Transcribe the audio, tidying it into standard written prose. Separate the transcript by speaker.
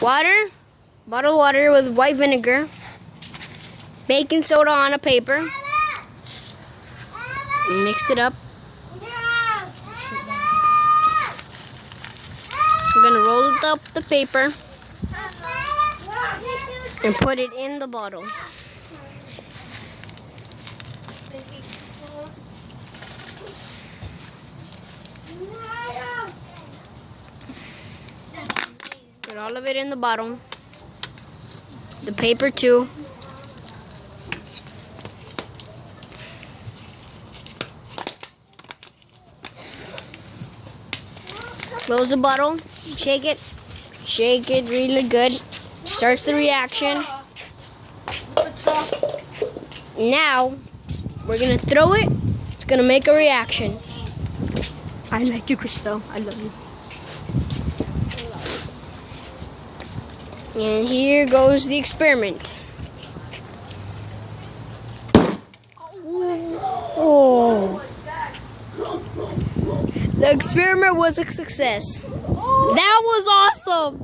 Speaker 1: Water, bottled water with white vinegar, baking soda on a paper. Mix it up. I'm gonna roll up the paper and put it in the bottle. Put all of it in the bottle. The paper too. Close the bottle. Shake it really good. Starts the reaction. Now we're gonna throw it. It's gonna make a reaction.
Speaker 2: I like you, Crystal. I love you.
Speaker 1: And here goes the experiment. Oh. The experiment was a success. That was awesome.